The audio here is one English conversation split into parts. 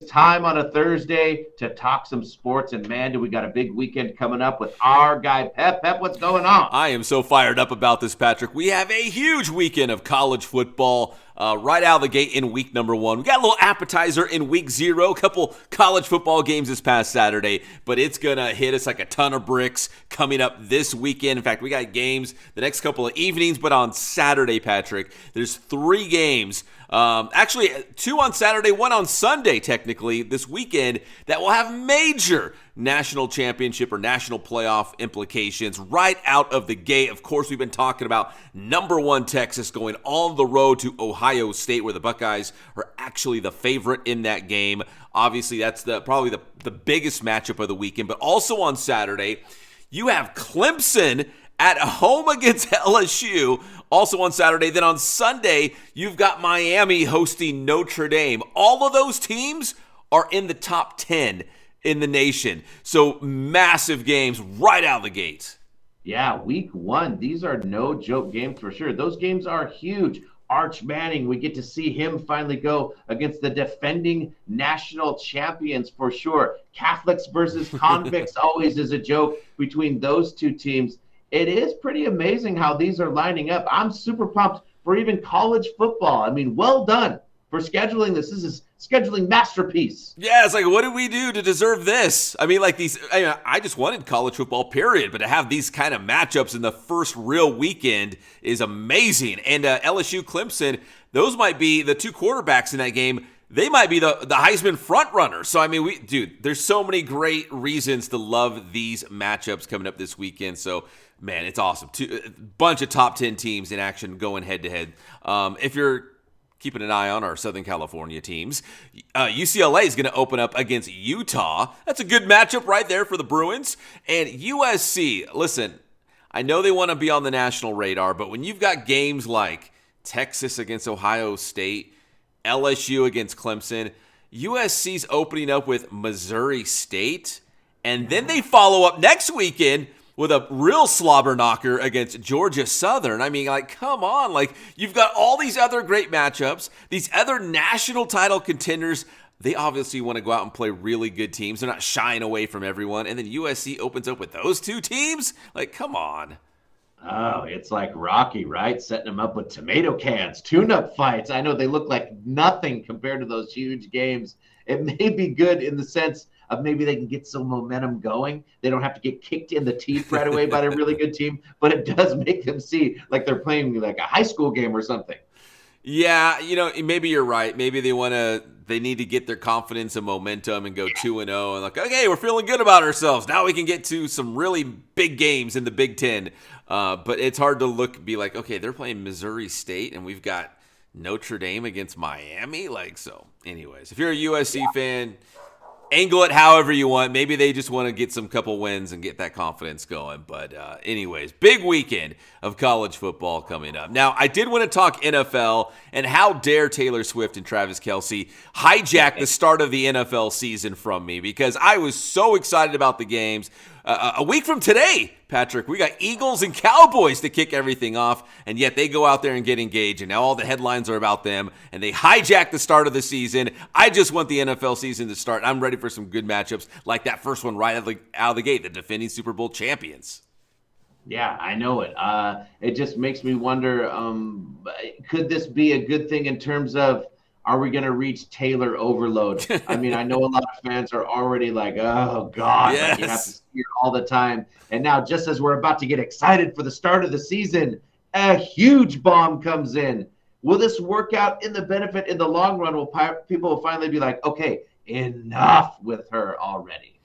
time on a Thursday to talk some sports. And man, do we got a big weekend coming up with our guy, Pep. Pep, what's going on? I am so fired up about this, Patrick. We have a huge weekend of college football right out of the gate in week number 1. We got a little appetizer in week 0, a couple college football games this past Saturday, but it's going to hit us like a ton of bricks coming up this weekend. In fact, we got games the next couple of evenings, but on Saturday, Patrick, there's 3 games. Actually, 2 on Saturday, 1 on Sunday, technically, this weekend that will have major national championship or national playoff implications right out of the gate. Of course, we've been talking about number 1 Texas going on the road to Ohio State, where the Buckeyes are actually the favorite in that game. Obviously, that's probably the biggest matchup of the weekend. But also on Saturday, you have Clemson at home against LSU, also on Saturday. Then on Sunday, you've got Miami hosting Notre Dame. All of those teams are in the top 10 in the nation. So massive games right out of the gates. Yeah, week 1. These are no joke games for sure. Those games are huge. Arch Manning, we get to see him finally go against the defending national champions for sure. Catholics versus convicts always is a joke between those two teams. It is pretty amazing how these are lining up. I'm super pumped for even college football. I mean, well done for scheduling this. This is scheduling masterpiece. Yeah, it's like, what did we do to deserve this? I mean, like I just wanted college football, period. But to have these kind of matchups in the first real weekend is amazing. And LSU, Clemson, those might be the 2 quarterbacks in that game. They might be the Heisman front runner. So, I mean, there's so many great reasons to love these matchups coming up this weekend. So, man, it's awesome. A bunch of top 10 teams in action going head-to-head. If you're keeping an eye on our Southern California teams, UCLA is going to open up against Utah. That's a good matchup right there for the Bruins. And USC, listen, I know they want to be on the national radar, but when you've got games like Texas against Ohio State, LSU against Clemson, USC's opening up with Missouri State, and then they follow up next weekend with a real slobber knocker against Georgia Southern. I mean, like, come on. Like, you've got all these other great matchups, these other national title contenders. They obviously want to go out and play really good teams. They're not shying away from everyone. And then USC opens up with those 2 teams? Like, come on. Oh, it's like Rocky, right? Setting them up with tomato cans, tune-up fights. I know they look like nothing compared to those huge games. It may be good in the sense of maybe they can get some momentum going. They don't have to get kicked in the teeth right away by a really good team, but it does make them see like they're playing like a high school game or something. Yeah, maybe you're right. Maybe they need to get their confidence and momentum and go 2-0 and like, okay, we're feeling good about ourselves. Now we can get to some really big games in the Big Ten. But it's hard to be like, okay, they're playing Missouri State and we've got Notre Dame against Miami. Like, so anyways, if you're a USC fan, angle it however you want. Maybe they just want to get some couple wins and get that confidence going. But anyways, big weekend of college football coming up. Now, I did want to talk NFL, and how dare Taylor Swift and Travis Kelce hijack the start of the NFL season from me, because I was so excited about the games. A week from today, Patrick, we got Eagles and Cowboys to kick everything off, and yet they go out there and get engaged, and now all the headlines are about them, and they hijack the start of the season. I just want the NFL season to start. I'm ready for some good matchups like that first one right out of the gate, the defending Super Bowl champions. Yeah, I know it. It just makes me wonder, could this be a good thing in terms of, are we going to reach Taylor overload? I mean, I know a lot of fans are already like, oh, God, yes. Like you have to see it all the time. And now just as we're about to get excited for the start of the season, a huge bomb comes in. Will this work out in the benefit in the long run? Will people finally be like, okay, enough with her already?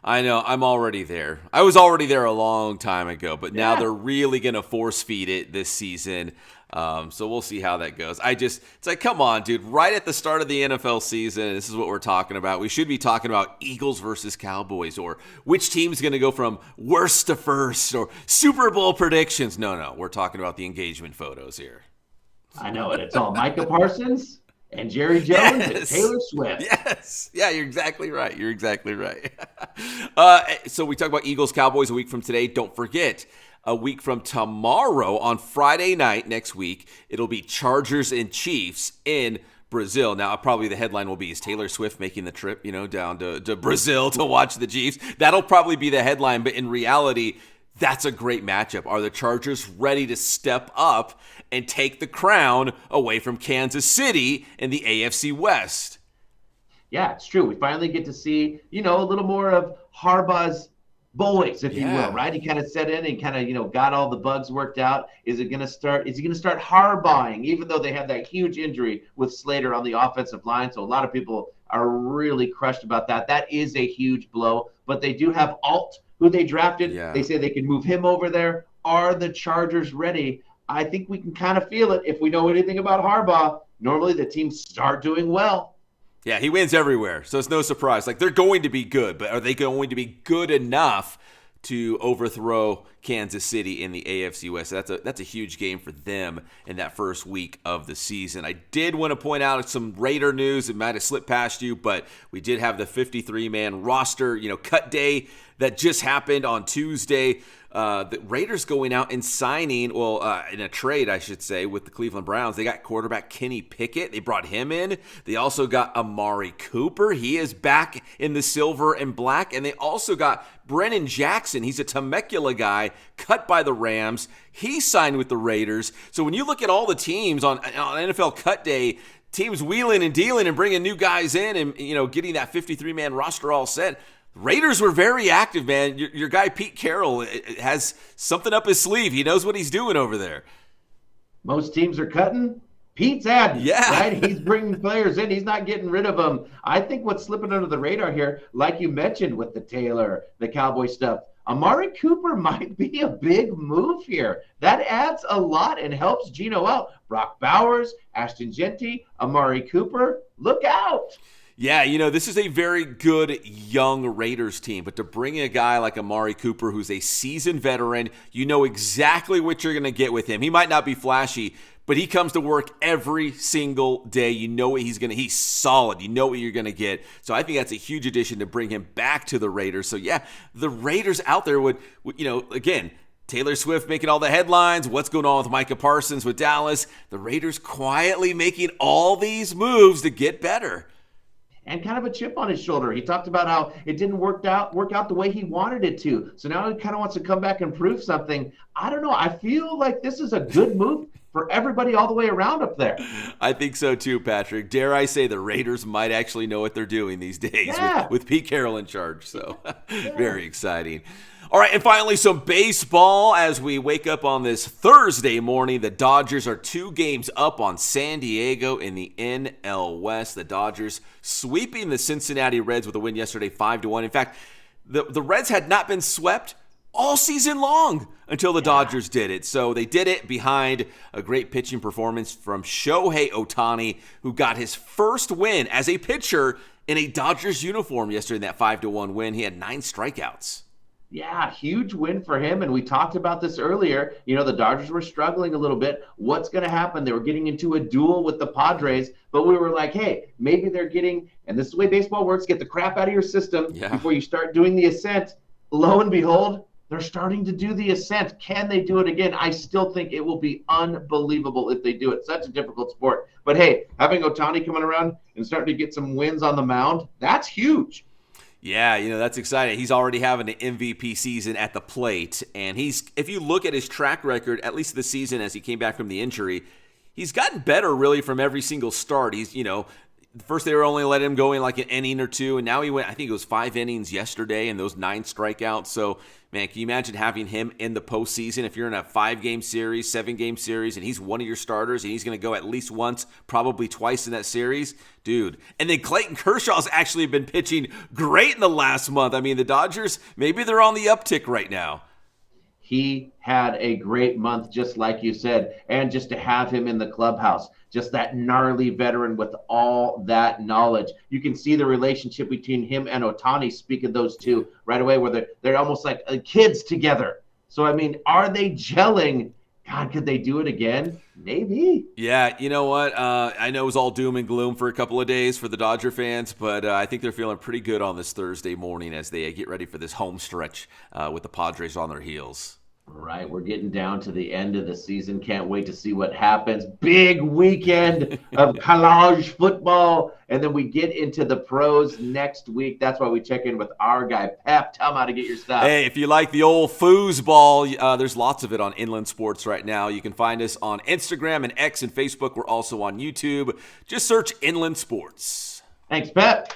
I know. I'm already there. I was already there a long time ago, but now they're really going to force feed it this season. So we'll see how that goes. It's like, come on, dude. Right at the start of the NFL season, this is what we're talking about. We should be talking about Eagles versus Cowboys, or which team's going to go from worst to first, or Super Bowl predictions. No. We're talking about the engagement photos here. I know it. It's all Micah Parsons and Jerry Jones and Taylor Swift. Yes. Yeah, you're exactly right. So we talk about Eagles, Cowboys a week from today. Don't forget, a week from tomorrow on Friday night next week, it'll be Chargers and Chiefs in Brazil. Now, probably the headline will be, is Taylor Swift making the trip, down to Brazil to watch the Chiefs? That'll probably be the headline, but in reality, that's a great matchup. Are the Chargers ready to step up and take the crown away from Kansas City in the AFC West? Yeah, it's true. We finally get to see, a little more of Harbaugh's boys, if you will, right? He kind of set in and kind of, got all the bugs worked out. Is he going to start Harbaughing, even though they had that huge injury with Slater on the offensive line? So a lot of people are really crushed about that. That is a huge blow. But they do have Alt, who they drafted. Yeah. They say they can move him over there. Are the Chargers ready? I think we can kind of feel it. If we know anything about Harbaugh, normally the teams start doing well. Yeah, he wins everywhere, so it's no surprise. Like, they're going to be good, but are they going to be good enough to overthrow Kansas City in the AFC West? That's a huge game for them in that first week of the season. I did want to point out some Raider news. It might have slipped past you, but we did have the 53-man roster, cut day that just happened on Tuesday. The Raiders going out and signing, in a trade, I should say, with the Cleveland Browns. They got quarterback Kenny Pickett. They brought him in. They also got Amari Cooper. He is back in the silver and black. And they also got Brennan Jackson. He's a Temecula guy, cut by the Rams. He signed with the Raiders. So when you look at all the teams on NFL Cut Day, teams wheeling and dealing and bringing new guys in and, getting that 53-man roster all set, Raiders were very active, man. Your guy Pete Carroll has something up his sleeve. He knows what he's doing over there. Most teams are cutting. Pete's adding. Yeah. Right? He's bringing players in. He's not getting rid of them. I think what's slipping under the radar here, like you mentioned with the Taylor, the Cowboy stuff, Amari Cooper might be a big move here. That adds a lot and helps Geno out. Brock Bowers, Ashton Genty, Amari Cooper, look out. Yeah, this is a very good young Raiders team, but to bring in a guy like Amari Cooper, who's a seasoned veteran, you know exactly what you're going to get with him. He might not be flashy, but he comes to work every single day. You know what he's solid. You know what you're going to get. So I think that's a huge addition to bring him back to the Raiders. So yeah, the Raiders out there would again, Taylor Swift making all the headlines. What's going on with Micah Parsons with Dallas? The Raiders quietly making all these moves to get better. And kind of a chip on his shoulder. He talked about how it didn't work out the way he wanted it to. So now he kind of wants to come back and prove something. I don't know. I feel like this is a good move for everybody all the way around up there. I think so too, Patrick. Dare I say the Raiders might actually know what they're doing these days with Pete Carroll in charge. So very exciting. All right, and finally, some baseball as we wake up on this Thursday morning. The Dodgers are 2 games up on San Diego in the NL West. The Dodgers sweeping the Cincinnati Reds with a win yesterday, 5-1. In fact, the Reds had not been swept all season long until the Dodgers did it. So they did it behind a great pitching performance from Shohei Ohtani, who got his first win as a pitcher in a Dodgers uniform yesterday in that 5-1 win. He had 9 strikeouts. Yeah, huge win for him. And we talked about this earlier. The Dodgers were struggling a little bit. What's going to happen? They were getting into a duel with the Padres, but we were like, hey, maybe they're getting, and this is the way baseball works, get the crap out of your system before you start doing the ascent. Lo and behold, they're starting to do the ascent. Can they do it again? I still think it will be unbelievable if they do it. Such a difficult sport. But hey, having Ohtani coming around and starting to get some wins on the mound, that's huge. Yeah, that's exciting. He's already having an MVP season at the plate. And if you look at his track record, at least this season as he came back from the injury, he's gotten better really from every single start. He's, first they were only letting him go in like an inning or two. And now he went, I think it was 5 innings yesterday and those 9 strikeouts. So, man, can you imagine having him in the postseason? If you're in a 5-game series, 7-game series, and he's one of your starters, and he's going to go at least once, probably twice in that series, dude. And then Clayton Kershaw's actually been pitching great in the last month. I mean, the Dodgers, maybe they're on the uptick right now. He had a great month, just like you said, and just to have him in the clubhouse, just that gnarly veteran with all that knowledge. You can see the relationship between him and Ohtani, speak of those two right away, where they're almost like kids together. So, I mean, are they gelling? God, could they do it again? Maybe. Yeah, you know what? I know it was all doom and gloom for a couple of days for the Dodger fans, but I think they're feeling pretty good on this Thursday morning as they get ready for this home stretch with the Padres on their heels. Right, we're getting down to the end of the season. Can't wait to see what happens. Big weekend of college football, and then we get into the pros next week. That's why we check in with our guy, Pep. Tell him how to get your stuff. Hey, if you like the old foosball, there's lots of it on Inland Sports right now. You can find us on Instagram and X and Facebook. We're also on YouTube. Just search Inland Sports. Thanks, Pep.